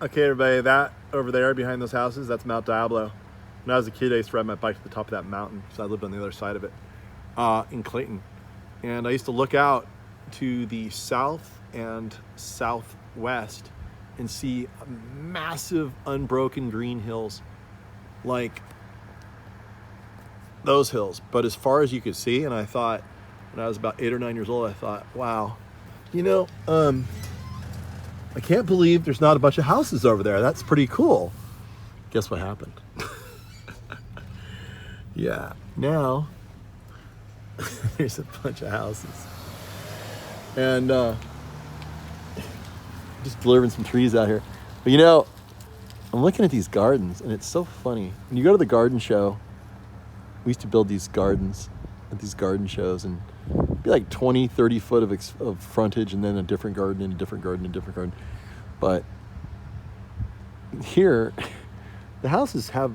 Okay, everybody, that over there behind those houses, that's Mount Diablo. When I was a kid, I used to ride my bike to the top of that mountain, so I lived on the other side of it in Clayton. And I used to look out to the south and southwest and see massive unbroken green hills like those hills. But as far as you could see, and I thought, when I was about 8 or 9 years old, I thought, wow, you know, I can't believe there's not a bunch of houses over there. That's pretty cool. Guess what happened? Yeah, now there's a bunch of houses. And just delivering some trees out here. But you know, I'm looking at these gardens and it's so funny. When you go to the garden show, we used to build these gardens at these garden shows and it'd be like 20, 30 foot of frontage and then a different garden and a different garden and a different garden. But here, the houses have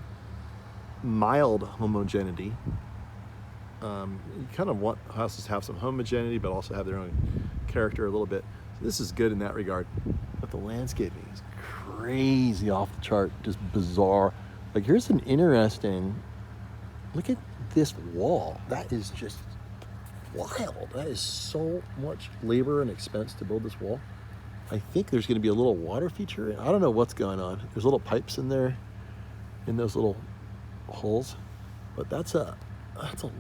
mild homogeneity. You kind of want houses to have some homogeneity, but also have their own character a little bit. So this is good in that regard. But the landscaping is crazy off the chart, just bizarre. Like here's an interesting, look at this wall. That is just wild. That is so much labor and expense to build this wall. I think there's going to be a little water feature. I don't know what's going on. There's little pipes in there, in those little holes, but that's a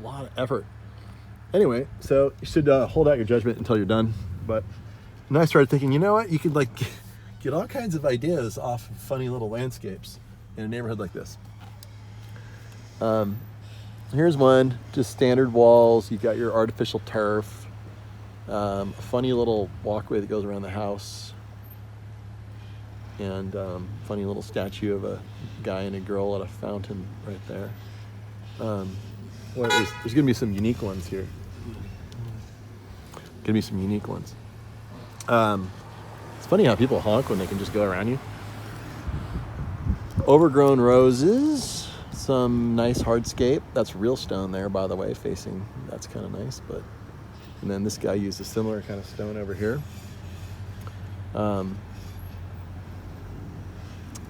lot of effort. Anyway, so you should hold out your judgment until you're done. But then I started thinking, you know what? You could like get all kinds of ideas off of funny little landscapes in a neighborhood like this. Here's one, just standard walls. You got your artificial turf. A funny little walkway that goes around the house, and funny little statue of a guy and a girl at a fountain right there. Well, there's gonna be some unique ones here. Gonna be some unique ones. It's funny how people honk when they can just go around you. Overgrown roses, some nice hardscape. That's real stone there, by the way, facing. That's kind of nice, but. And then this guy used a similar kind of stone over here.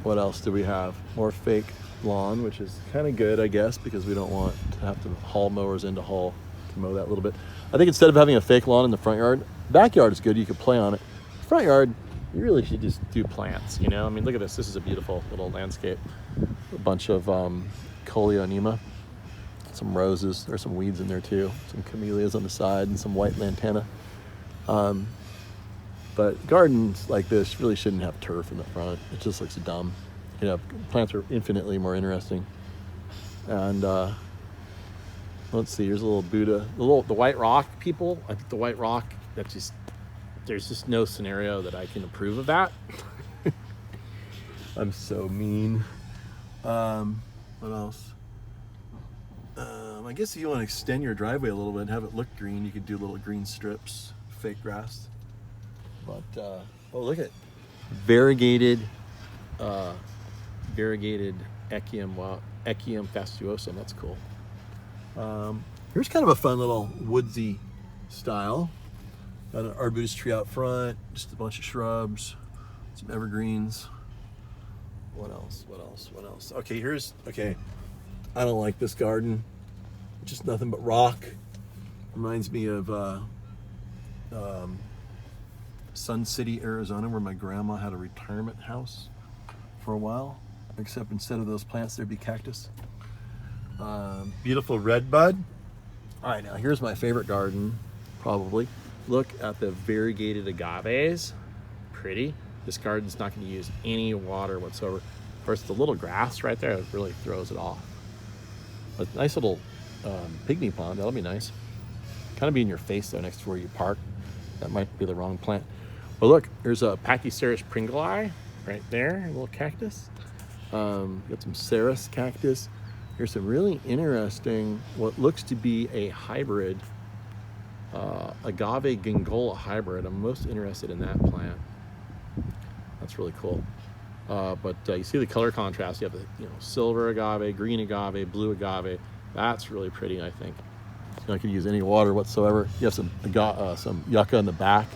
What else do we have? More fake lawn, which is kind of good, I guess, because we don't want to have to haul mowers into Hull to mow that a little bit. I think instead of having a fake lawn in the front yard, backyard is good. You could play on it. Front yard, you really should just do plants, you know? I mean, look at this. This is a beautiful little landscape. A bunch of coleonema. Some roses, there's some weeds in there too, some camellias on the side and some white lantana. But gardens like this really shouldn't have turf in the front. It just looks dumb. You know, plants are infinitely more interesting. And let's see, here's a little Buddha. The white rock people, I think the white rock, there's just no scenario that I can approve of that. I'm so mean. What else? I guess if you want to extend your driveway a little bit and have it look green, you could do little green strips, fake grass. But oh, look at variegated Echium fastuosum. That's cool. Here's kind of a fun little woodsy style. Got an arbutus tree out front, just a bunch of shrubs, some evergreens. What else? Okay. I don't like this garden. Just nothing but rock. Reminds me of Sun City, Arizona, where my grandma had a retirement house for a while. Except instead of those plants, there'd be cactus. Beautiful red bud. All right, now here's my favorite garden, probably. Look at the variegated agaves. Pretty. This garden's not going to use any water whatsoever. Of course, the little grass right there really throws it off. A nice little pygmy pond, that'll be nice. Kind of be in your face though, next to where you park. That might be the wrong plant. But look, there's a Pachyceras pringli right there, a little cactus. Got some Ceres cactus. Here's some really interesting, what looks to be a hybrid, agave gingola hybrid. I'm most interested in that plant. That's really cool. But you see the color contrast. You have the silver agave, green agave, blue agave. That's really pretty, I think. You can use any water whatsoever. You have some yucca in the back.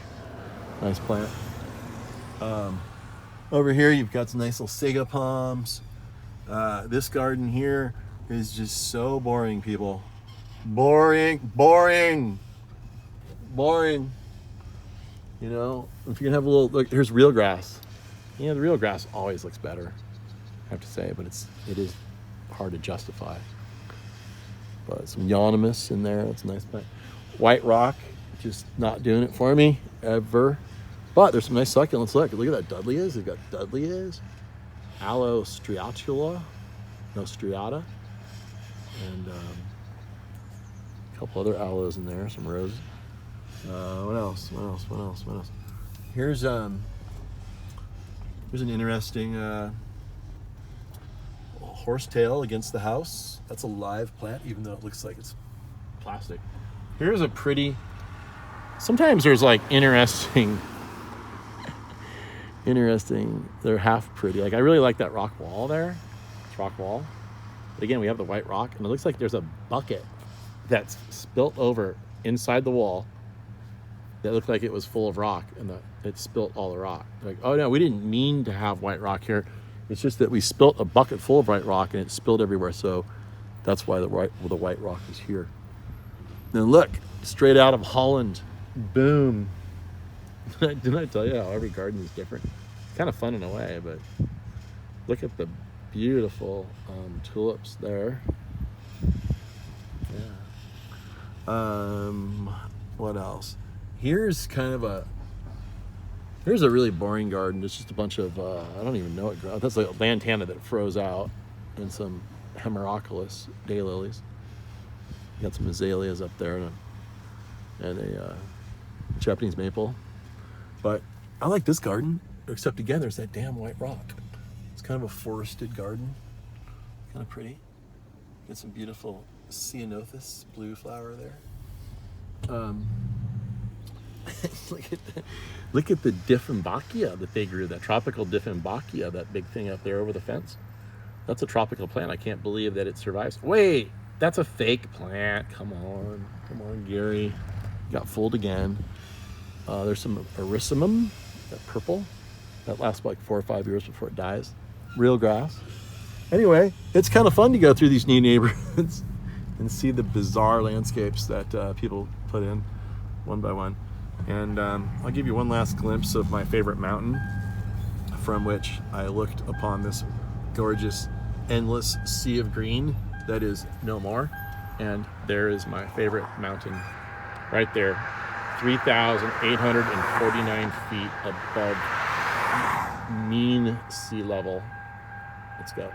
Nice plant. Over here, you've got some nice little sago palms. This garden here is just so boring, people. Boring, boring, boring. You know, if you can have a little, look, here's real grass. You know, the real grass always looks better, I have to say, but it is hard to justify. But some Euonymus in there, that's a nice plant. White rock, just not doing it for me, ever. But there's some nice succulents. Look at that Dudleyas. They've got Dudleyas, Aloe striatula, no striata, and a couple other aloes in there, some roses. What else? Here's an interesting horsetail against the house. That's a live plant, even though it looks like it's plastic. Here's a pretty. Sometimes there's like interesting. They're half pretty. Like I really like that rock wall there. It's rock wall. But again, we have the white rock, and it looks like there's a bucket that's spilt over inside the wall. That looked like it was full of rock, and it spilt all the rock. Like, oh no, we didn't mean to have white rock here. It's just that we spilt a bucket full of white rock, and it spilled everywhere. So that's why the white rock is here. Now look, straight out of Holland. Boom. Didn't I tell you how every garden is different? It's kind of fun in a way, but look at the beautiful tulips there. Yeah. What else? Here's a really boring garden. It's just a bunch of I don't even know what. That's like a lantana that froze out, and some hemerocallis daylilies. You got some azaleas up there, and a Japanese maple. But I like this garden, except again, there's that damn white rock. It's kind of a forested garden, kind of pretty. Got some beautiful ceanothus blue flower there. Look at the Dieffenbachia that they grew, that tropical Dieffenbachia, that big thing up there over the fence. That's a tropical plant. I can't believe that it survives. Wait, that's a fake plant. Come on, Gary. Got fooled again. There's some erysimum, that purple, that lasts like 4 or 5 years before it dies. Real grass. Anyway, it's kind of fun to go through these new neighborhoods and see the bizarre landscapes that people put in one by one. And I'll give you one last glimpse of my favorite mountain, from which I looked upon this gorgeous, endless sea of green that is no more. And there is my favorite mountain right there, 3,849 feet above mean sea level. Let's go.